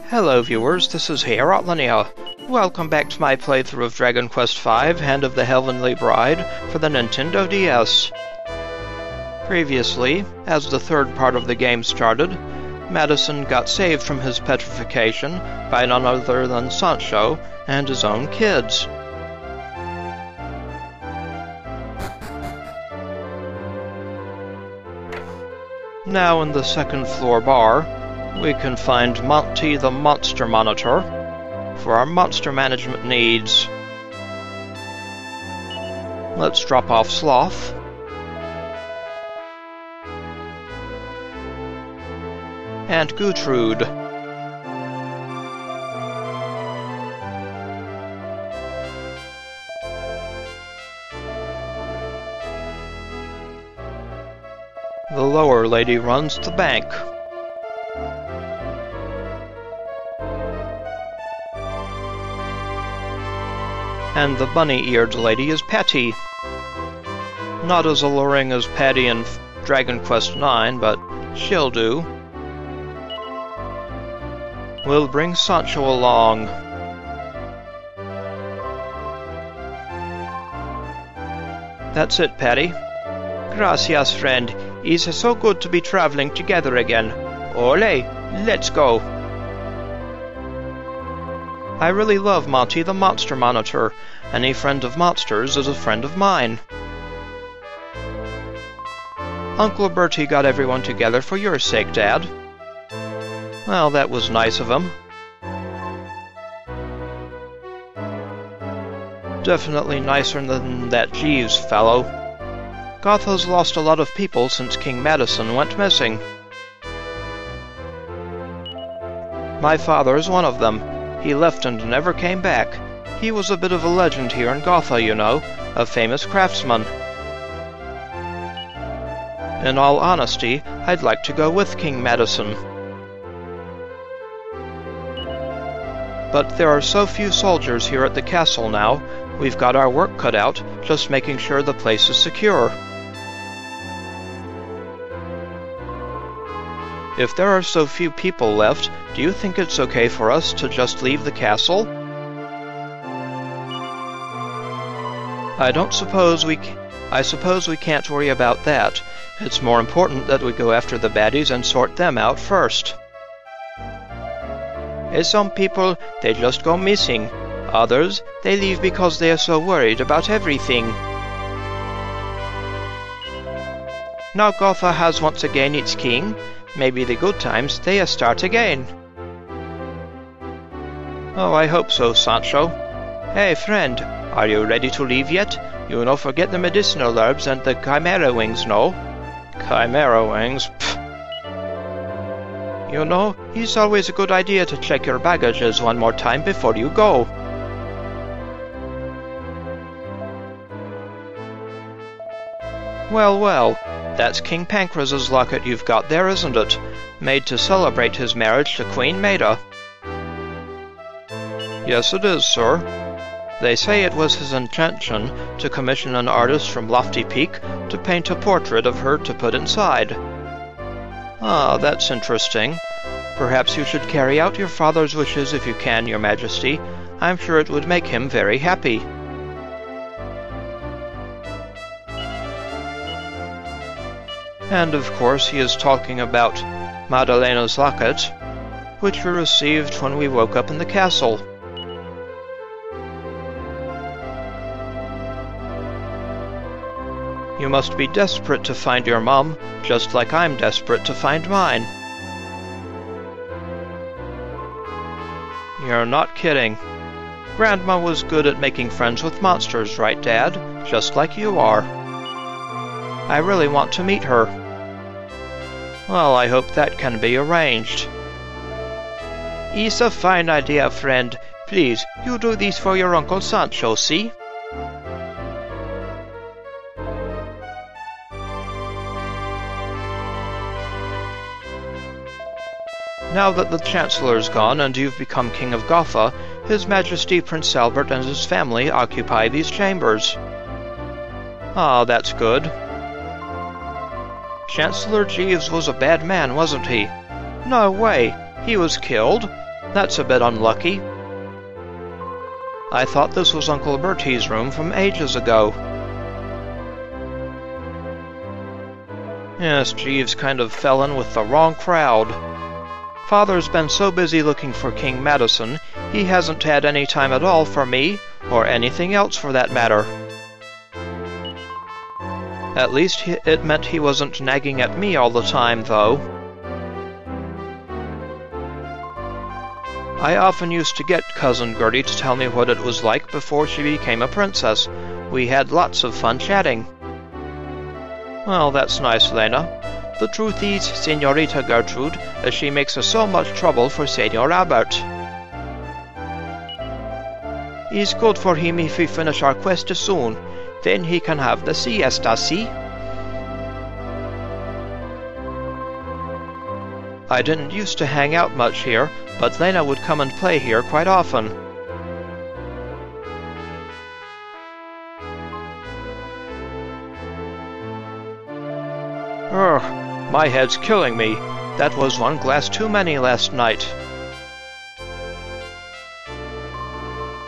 Hello viewers, this is Heorot and Lena. Welcome back to my playthrough of Dragon Quest V, Hand of the Heavenly Bride, for the Nintendo DS. Previously, as the third part of the game started, Madason got saved from his petrification by none other than Sancho and his own kids. Now in the second floor bar, we can find Monty the Monster Monitor for our monster management needs. Let's drop off Sloth. And Gootrude. The lower lady runs the bank. And the bunny-eared lady is Patty. Not as alluring as Patty in Dragon Quest IX, but she'll do. We'll bring Sancho along. That's it, Patty. Gracias, friend. It's so good to be traveling together again. Ole, let's go. I really love Monty the Monster Monitor. Any friend of monsters is a friend of mine. Uncle Bertie got everyone together for your sake, Dad. Well, that was nice of him. Definitely nicer than that Jeeves fellow. Gotha's lost a lot of people since King Madason went missing. My father is one of them. He left and never came back. He was a bit of a legend here in Gotha, you know, a famous craftsman. In all honesty, I'd like to go with King Madason. But there are so few soldiers here at the castle now, we've got our work cut out, just making sure the place is secure. If there are so few people left, do you think it's okay for us to just leave the castle? I suppose we can't worry about that. It's more important that we go after the baddies and sort them out first. As some people, they just go missing. Others, they leave because they are so worried about everything. Now Gotha has once again its king. Maybe the good times, they start again. Oh, I hope so, Sancho. Hey, friend, are you ready to leave yet? You no forget the medicinal herbs and the chimera wings, no? Chimera wings? Pfft. You know, it's always a good idea to check your baggages one more time before you go. Well, well. That's King Pancraz's locket you've got there, isn't it? Made to celebrate his marriage to Queen Maida. Yes, it is, sir. They say it was his intention to commission an artist from Lofty Peak to paint a portrait of her to put inside. Ah, that's interesting. Perhaps you should carry out your father's wishes if you can, Your Majesty. I'm sure it would make him very happy. And of course he is talking about Madalena's locket, which we received when we woke up in the castle. You must be desperate to find your mom, just like I'm desperate to find mine. You're not kidding. Grandma was good at making friends with monsters, right, Dad? Just like you are. I really want to meet her. Well, I hope that can be arranged. It's a fine idea, friend. Please, you do this for your Uncle Sancho, see? Now that the Chancellor's gone and you've become King of Gotha, His Majesty Prince Albert and his family occupy these chambers. Ah, that's good. Chancellor Jeeves was a bad man, wasn't he? No way. He was killed. That's a bit unlucky. I thought this was Uncle Bertie's room from ages ago. Yes, Jeeves kind of fell in with the wrong crowd. Father's been so busy looking for King Madason, he hasn't had any time at all for me, or anything else for that matter. At least it meant he wasn't nagging at me all the time, though. I often used to get Cousin Gertie to tell me what it was like before she became a princess. We had lots of fun chatting. Well, that's nice, Lena. The truth is, Senorita Gootrude, she makes us so much trouble for Senor Albert. It's good for him if we finish our quest soon. Then he can have the siesta, see? I didn't used to hang out much here, but Lena would come and play here quite often. Ugh, my head's killing me. That was one glass too many last night.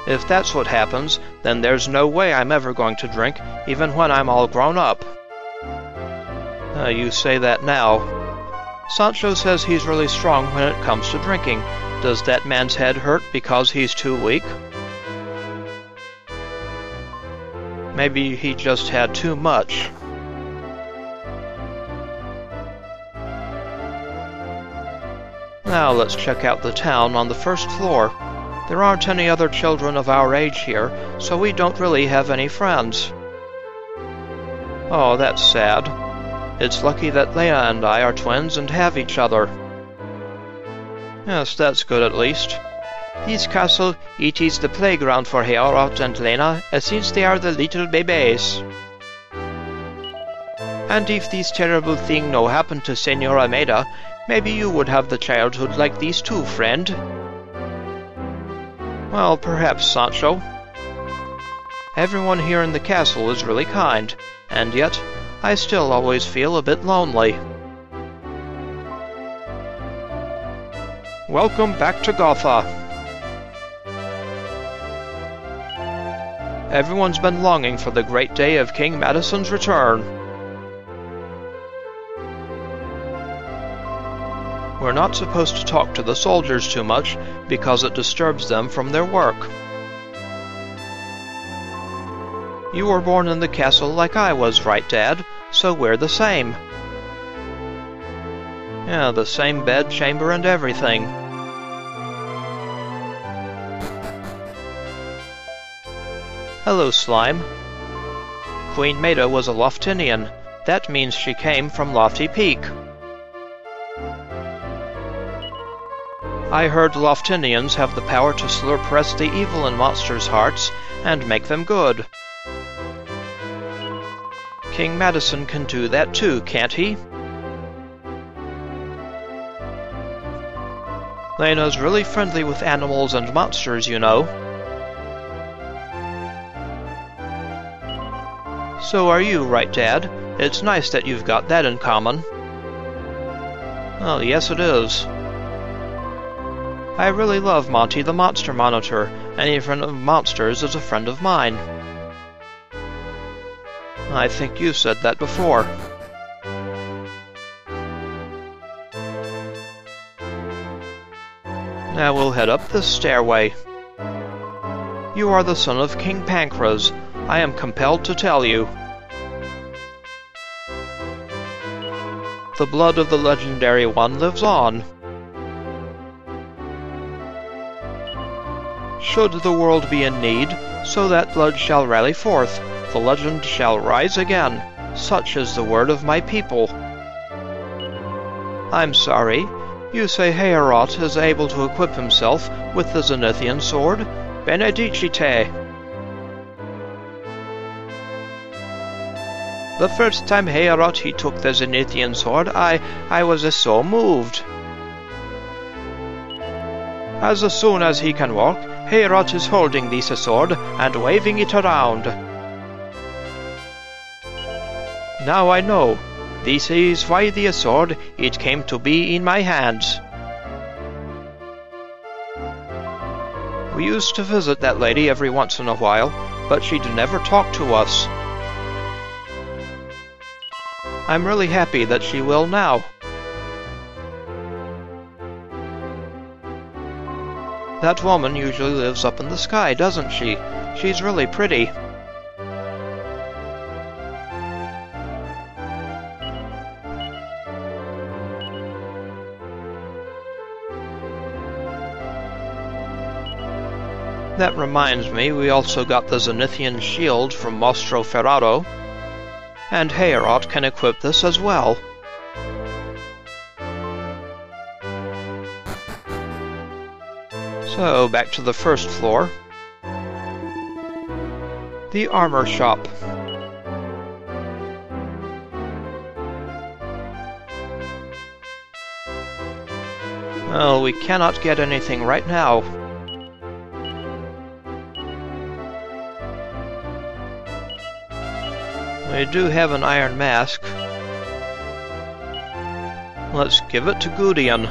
If that's what happens, then there's no way I'm ever going to drink, even when I'm all grown up. You say that now. Sancho says he's really strong when it comes to drinking. Does that man's head hurt because he's too weak? Maybe he just had too much. Now let's check out the town on the first floor. There aren't any other children of our age here, so we don't really have any friends. Oh, that's sad. It's lucky that Lena and I are twins and have each other. Yes, that's good at least. This castle, it is the playground for Heorot and Lena, since they are the little babies. And if this terrible thing no happen to Senora Maida, maybe you would have the childhood like these too, friend. Well, perhaps, Sancho. Everyone here in the castle is really kind, and yet I still always feel a bit lonely. Welcome back to Gotha. Everyone's been longing for the great day of King Madason's return. We're not supposed to talk to the soldiers too much because it disturbs them from their work. You were born in the castle like I was, right, Dad? So we're the same. Yeah, the same bed, chamber, and everything. Hello, Slime. Queen Maida was a Loftinian. That means she came from Lofty Peak. I heard Loftinians have the power to suppress the evil in monsters' hearts and make them good. King Madason can do that too, can't he? Lena's really friendly with animals and monsters, you know. So are you, right, Dad? It's nice that you've got that in common. Well, yes it is. I really love Monty the Monster Monitor. Any friend of monsters is a friend of mine. I think you said that before. Now we'll head up this stairway. You are the son of King Pancras. I am compelled to tell you. The blood of the legendary one lives on. Should the world be in need, so that blood shall rally forth, the legend shall rise again. Such is the word of my people. I'm sorry. You say Heorot is able to equip himself with the Zenithian Sword? Benedicite! The first time Heorot he took the Zenithian Sword, I was so moved. As soon as he can walk, Heorot is holding this sword and waving it around. Now I know. This is why the sword, it came to be in my hands. We used to visit that lady every once in a while, but she'd never talk to us. I'm really happy that she will now. That woman usually lives up in the sky, doesn't she? She's really pretty. That reminds me, we also got the Zenithian Shield from Mostro Ferraro, and Heorot can equip this as well. So, back to the first floor. The armor shop. Well, we cannot get anything right now. We do have an iron mask. Let's give it to Gudrun.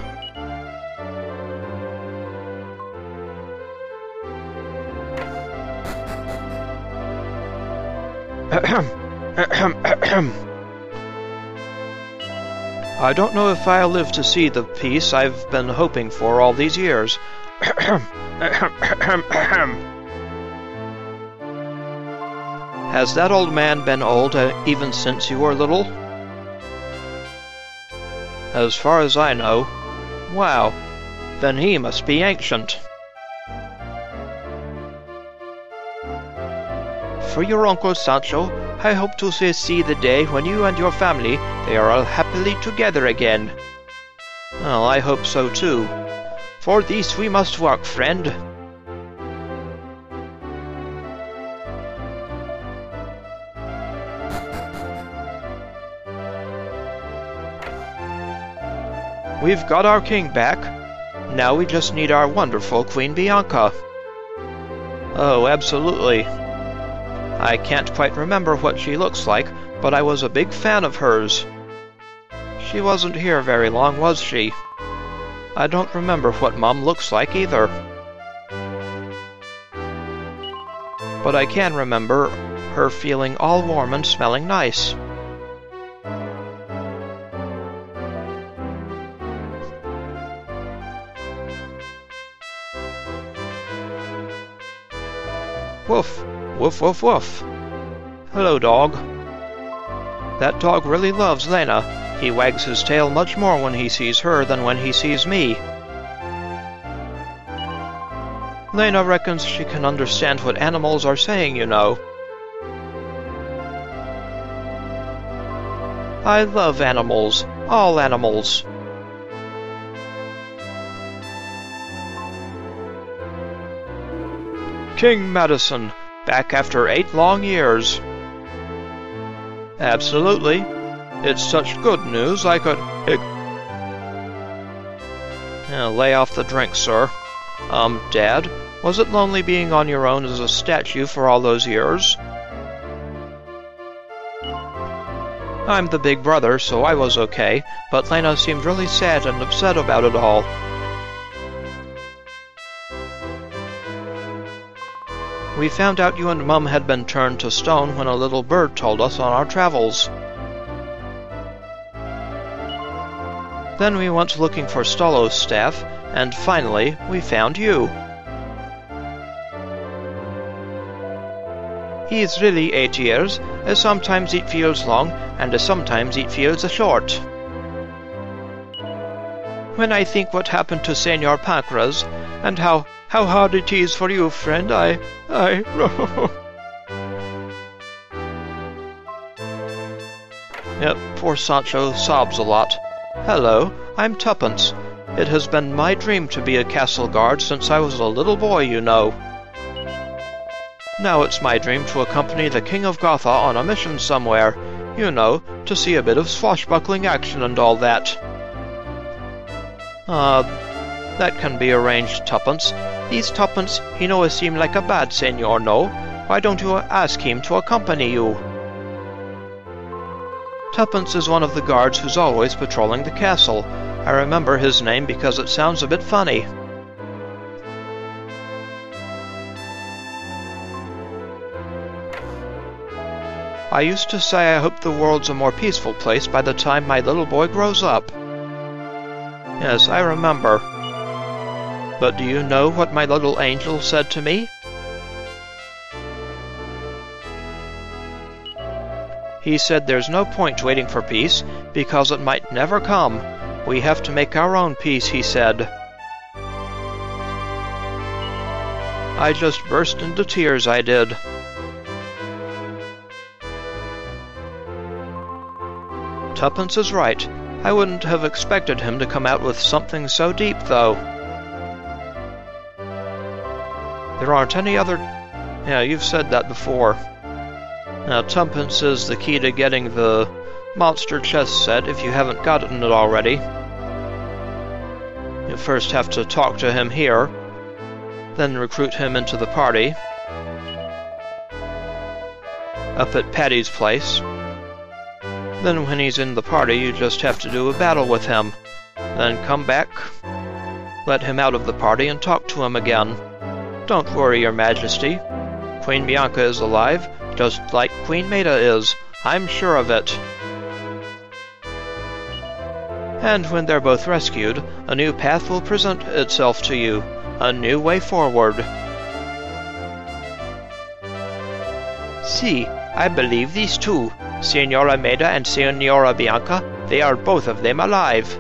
I don't know if I'll live to see the peace I've been hoping for all these years. Has that old man been old even since you were little? As far as I know. Wow, then he must be ancient. For your uncle Sancho, I hope to see the day when you and your family they are all happily together again. Well, I hope so too. For this we must work, friend. We've got our king back. Now we just need our wonderful Queen Bianca. Oh, absolutely. I can't quite remember what she looks like, but I was a big fan of hers. She wasn't here very long, was she? I don't remember what Mum looks like either. But I can remember her feeling all warm and smelling nice. Woof, woof, woof, woof. Hello, dog. That dog really loves Lena. He wags his tail much more when he sees her than when he sees me. Lena reckons she can understand what animals are saying, you know. I love animals. All animals. King Madason, back after 8 long years. Absolutely. It's such good news I could... lay off the drink, sir. Dad, was it lonely being on your own as a statue for all those years? I'm the big brother, so I was okay, but Lena seemed really sad and upset about it all. We found out you and Mum had been turned to stone when a little bird told us on our travels. Then we went looking for Stolo's staff, and finally we found you. He's really 8 years, as sometimes it feels long, and as sometimes it feels short. When I think what happened to Senor Pancras, and how hard it is for you, friend, Yep, poor Sancho sobs a lot. Hello, I'm Tuppence. It has been my dream to be a castle guard since I was a little boy, you know. Now it's my dream to accompany the King of Gotha on a mission somewhere, you know, to see a bit of swashbuckling action and all that. That can be arranged, Tuppence. This Tuppence, he no seem like a bad senor, no? Why don't you ask him to accompany you? Tuppence is one of the guards who's always patrolling the castle. I remember his name because it sounds a bit funny. I used to say I hope the world's a more peaceful place by the time my little boy grows up. Yes, I remember. But do you know what my little angel said to me? He said there's no point waiting for peace, because it might never come. We have to make our own peace, he said. I just burst into tears, I did. Tuppence is right. I wouldn't have expected him to come out with something so deep, though. There aren't any other... Yeah, you've said that before. Now, Tuppence is the key to getting the monster chess set if you haven't gotten it already. You first have to talk to him here, then recruit him into the party. Up at Patty's place. Then when he's in the party, you just have to do a battle with him. Then come back, let him out of the party, and talk to him again. Don't worry, Your Majesty. Queen Bianca is alive, just like Queen Maida is. I'm sure of it. And when they're both rescued, a new path will present itself to you. A new way forward. See, I believe these two. Signora Maida and Signora Bianca, they are both of them alive.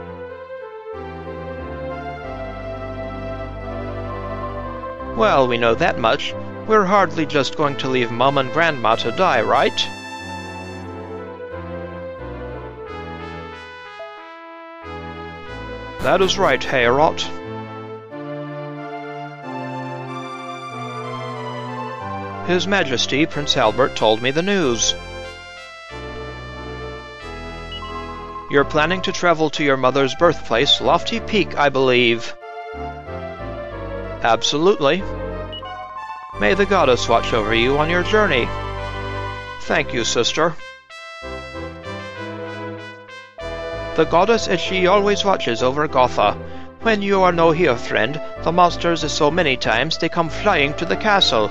Well, we know that much. We're hardly just going to leave Mum and Grandma to die, right? That is right, Heorot. His Majesty, Prince Albert, told me the news. You're planning to travel to your mother's birthplace, Lofty Peak, I believe. Absolutely. May the goddess watch over you on your journey. Thank you, sister. The goddess as she always watches over Gotha. When you are no here, friend, the monsters is so many times they come flying to the castle.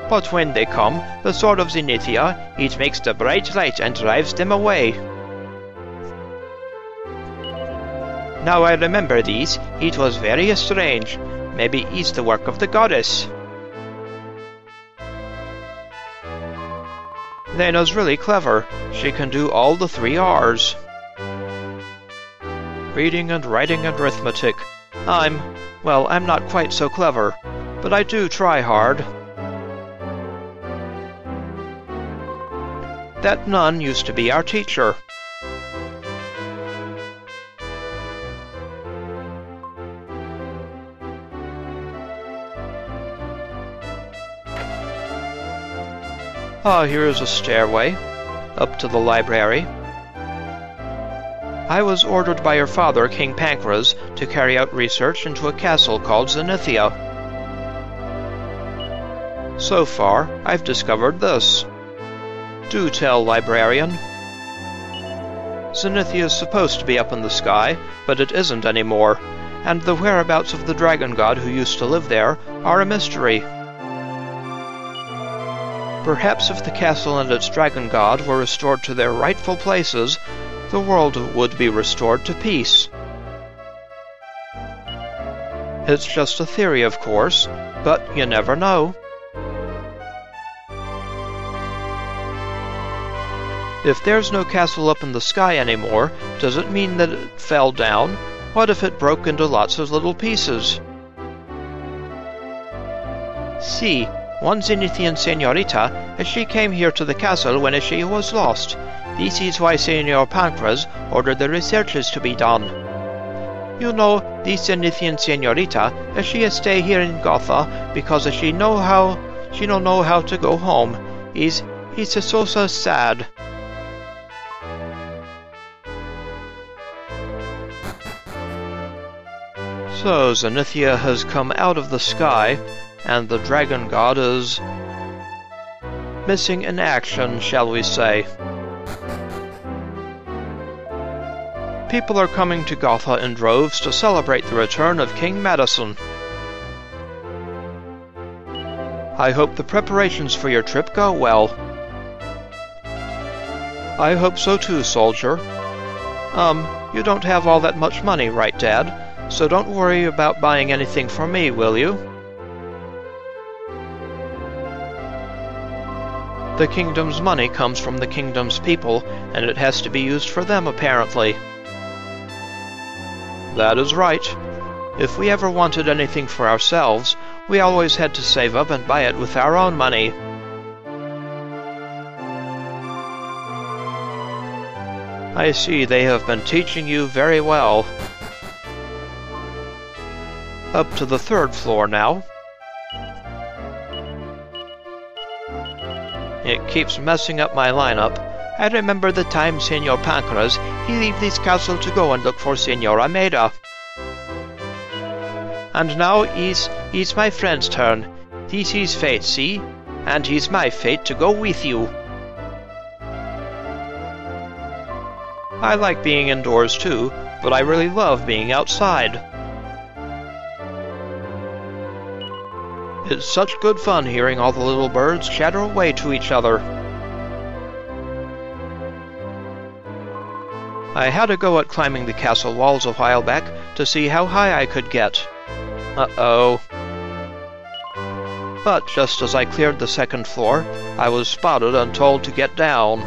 But when they come, the sword of Zenithia, it makes the bright light and drives them away. Now I remember these, it was very strange. Maybe it's the work of the goddess. Lena's really clever. She can do all the 3 R's. Reading and writing and arithmetic. I'm not quite so clever, but I do try hard. That nun used to be our teacher. Here is a stairway up to the library. I was ordered by your father, King Pancras, to carry out research into a castle called Zenithia. So far, I've discovered this. Do tell, librarian. Zenithia is supposed to be up in the sky, but it isn't anymore, and the whereabouts of the dragon god who used to live there are a mystery. Perhaps if the castle and its dragon god were restored to their rightful places, the world would be restored to peace. It's just a theory, of course, but you never know. If there's no castle up in the sky anymore, does it mean that it fell down? What if it broke into lots of little pieces? See, one Zenithian senorita, as she came here to the castle when she was lost. This is why Senor Pancras ordered the researches to be done. You know, this Zenithian senorita, as she stay here in Gotha because she don't know how to go home. It's so sad. So Zenithia has come out of the sky, and the dragon god is missing in action, shall we say. People are coming to Gotha in droves to celebrate the return of King Madason. I hope the preparations for your trip go well. I hope so too, soldier. You don't have all that much money, right, Dad? So don't worry about buying anything for me, will you? The kingdom's money comes from the kingdom's people, and it has to be used for them, apparently. That is right. If we ever wanted anything for ourselves, we always had to save up and buy it with our own money. I see they have been teaching you very well. Up to the 3rd floor now. It keeps messing up my lineup. I remember the time Senor Pancras, he leave this castle to go and look for Senora Maida. And now is my friend's turn. This is fate, see? And it's my fate to go with you. I like being indoors too, but I really love being outside. It's such good fun hearing all the little birds chatter away to each other. I had a go at climbing the castle walls a while back to see how high I could get. Uh-oh. But just as I cleared the 2nd floor, I was spotted and told to get down.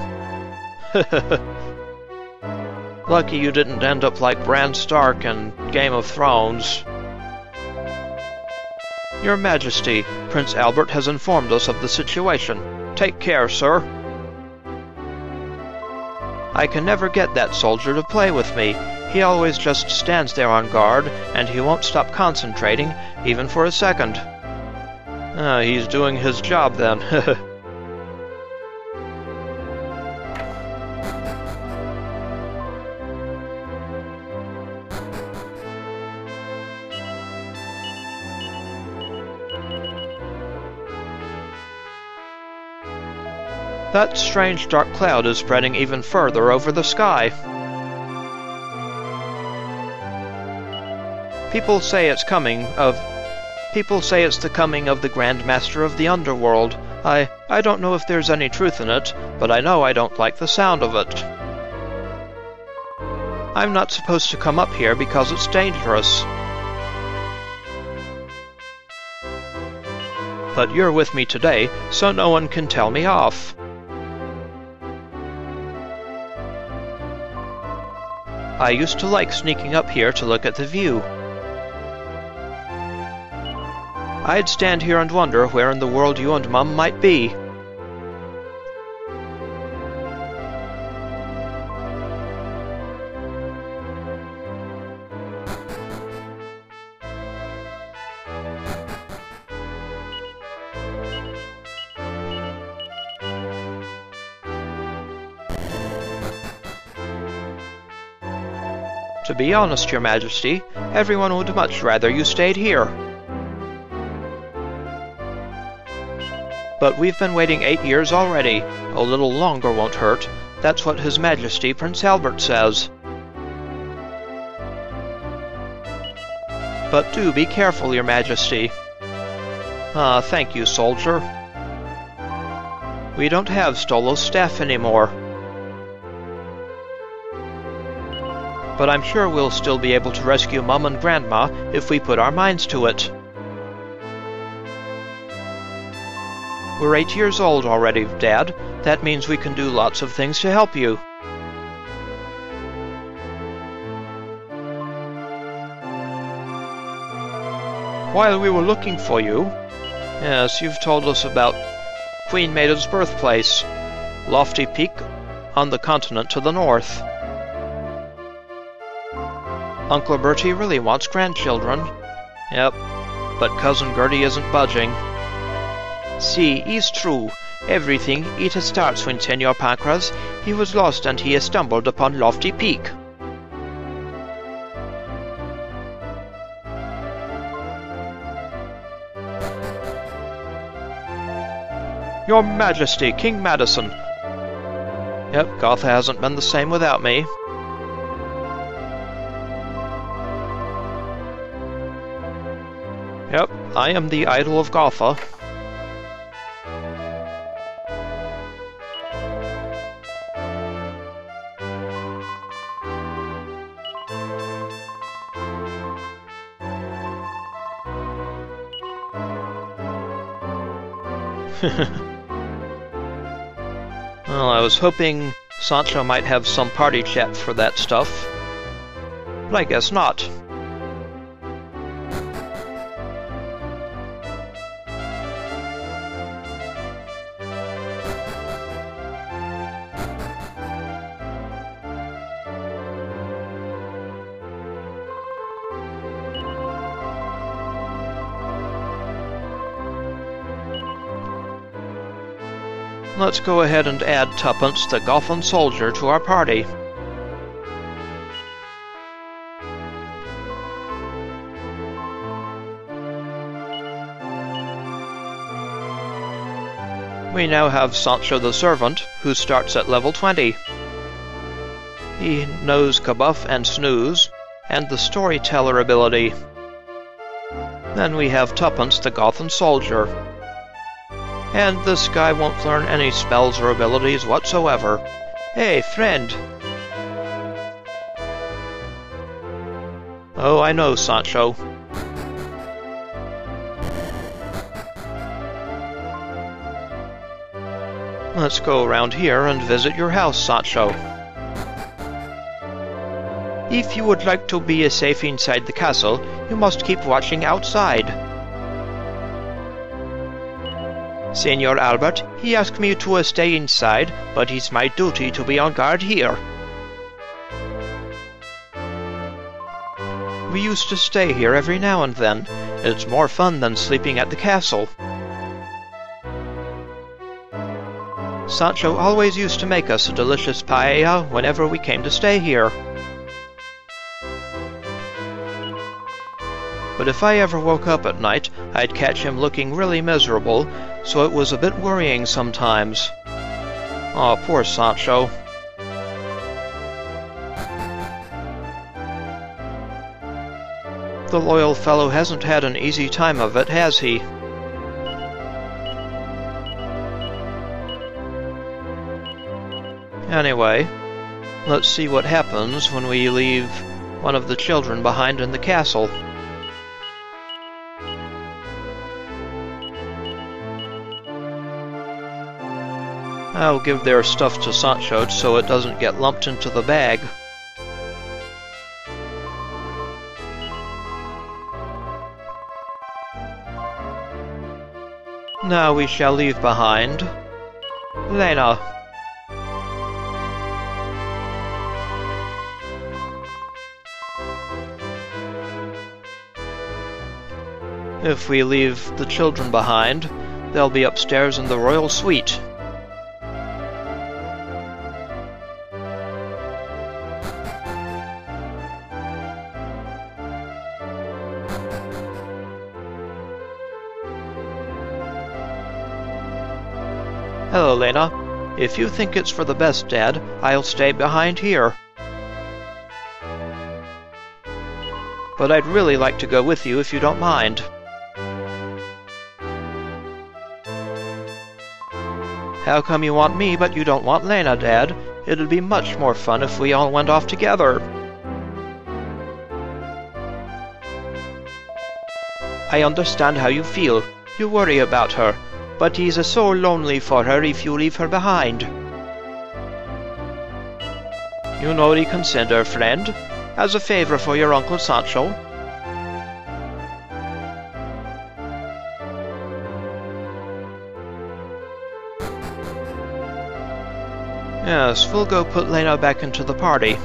Lucky you didn't end up like Bran Stark in Game of Thrones. Your Majesty, Prince Albert has informed us of the situation. Take care, sir. I can never get that soldier to play with me. He always just stands there on guard, and he won't stop concentrating, even for a second. He's doing his job then. That strange dark cloud is spreading even further over the sky. People say it's the coming of the Grand Master of the Underworld. I don't know if there's any truth in it, but I know I don't like the sound of it. I'm not supposed to come up here because it's dangerous. But you're with me today, so no one can tell me off. I used to like sneaking up here to look at the view. I'd stand here and wonder where in the world you and Mum might be. To be honest, Your Majesty, everyone would much rather you stayed here. But we've been waiting 8 years already. A little longer won't hurt. That's what His Majesty Prince Albert says. But do be careful, Your Majesty. Thank you, soldier. We don't have Stolo's staff anymore. But I'm sure we'll still be able to rescue Mum and Grandma if we put our minds to it. We're 8 years old already, Dad. That means we can do lots of things to help you. While we were looking for you, yes, you've told us about Queen Maida's birthplace, Lofty Peak on the continent to the north. Uncle Bertie really wants grandchildren. Yep, but Cousin Gertie isn't budging. See, it's true. Everything, it starts when Senor Pancras, he was lost and he stumbled upon Lofty Peak. Your Majesty, King Madason. Yep, Gotha hasn't been the same without me. Yep, I am the idol of Gotha. Well, I was hoping Sancho might have some party chat for that stuff, but I guess not. Let's go ahead and add Tuppence, the Gothan Soldier, to our party. We now have Sancho the Servant, who starts at level 20. He knows Kabuff and Snooze, and the Storeyteller ability. Then we have Tuppence, the Gothan Soldier. And this guy won't learn any spells or abilities whatsoever. Hey, friend! Oh, I know, Sancho. Let's go around here and visit your house, Sancho. If you would like to be safe inside the castle, you must keep watching outside. Senor Albert, he asked me to stay inside, but it's my duty to be on guard here. We used to stay here every now and then. It's more fun than sleeping at the castle. Sancho always used to make us a delicious paella whenever we came to stay here. But if I ever woke up at night, I'd catch him looking really miserable, so it was a bit worrying sometimes. Aw, poor Sancho. The loyal fellow hasn't had an easy time of it, has he? Anyway, let's see what happens when we leave one of the children behind in the castle. I'll give their stuff to Sancho so it doesn't get lumped into the bag. Now we shall leave behind Lena. If we leave the children behind, they'll be upstairs in the royal suite. Hello, Lena. If you think it's for the best, Dad, I'll stay behind here. But I'd really like to go with you if you don't mind. How come you want me but you don't want Lena, Dad? It'd be much more fun if we all went off together. I understand how you feel. You worry about her. But he's so lonely for her if you leave her behind. You know reconsider, friend, as a favor for your Uncle Sancho. Yes, we'll go put Lena back into the party.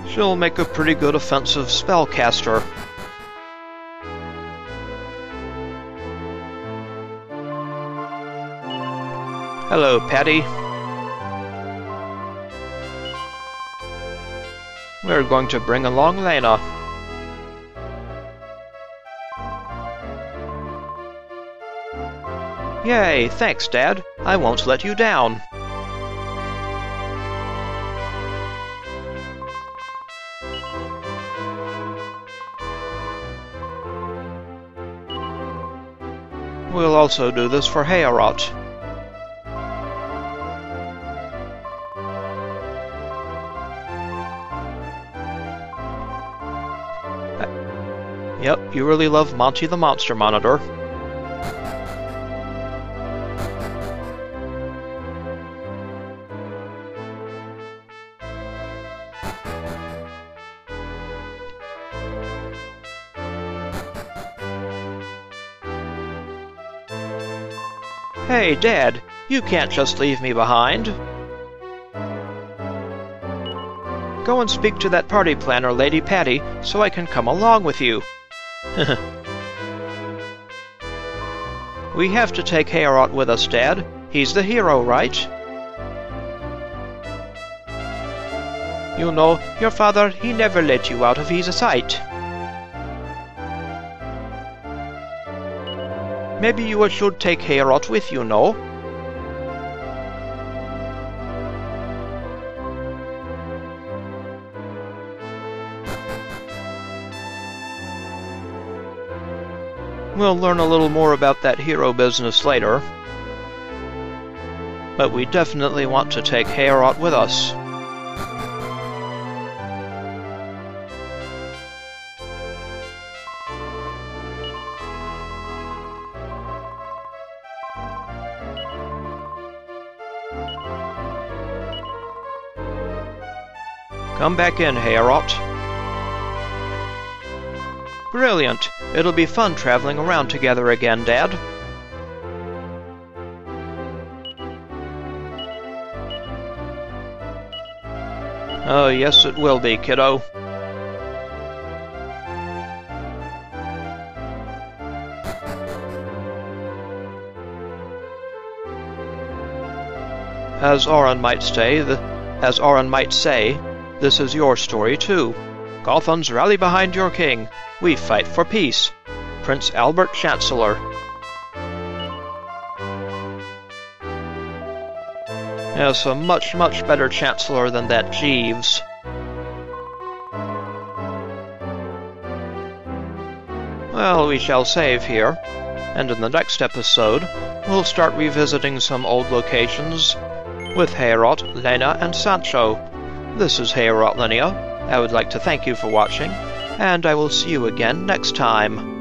She'll make a pretty good offensive spellcaster. Hello, Patty. We're going to bring along Lena. Yay, thanks, Dad. I won't let you down. We'll also do this for Heorot. Yep, you really love Monty the Monster Monitor. Hey, Dad, you can't just leave me behind. Go and speak to that party planner, Lady Patty, so I can come along with you. We have to take Heorot with us, Dad. He's the hero, right? You know, your father, he never let you out of his sight. Maybe you should take Heorot with you, no? We'll learn a little more about that hero business later. But we definitely want to take Heorot with us. Come back in, Heorot. Brilliant! It'll be fun traveling around together again, Dad. Oh, yes it will be, kiddo. As Auron might say, this is your story too. Gothans, rally behind your king. We fight for peace. Prince Albert Chancellor. Yes, a much, much better Chancellor than that Jeeves. Well, we shall save here, and in the next episode, we'll start revisiting some old locations with Heorot, Lena, and Sancho. This is Heorot Lena. I would like to thank you for watching, and I will see you again next time.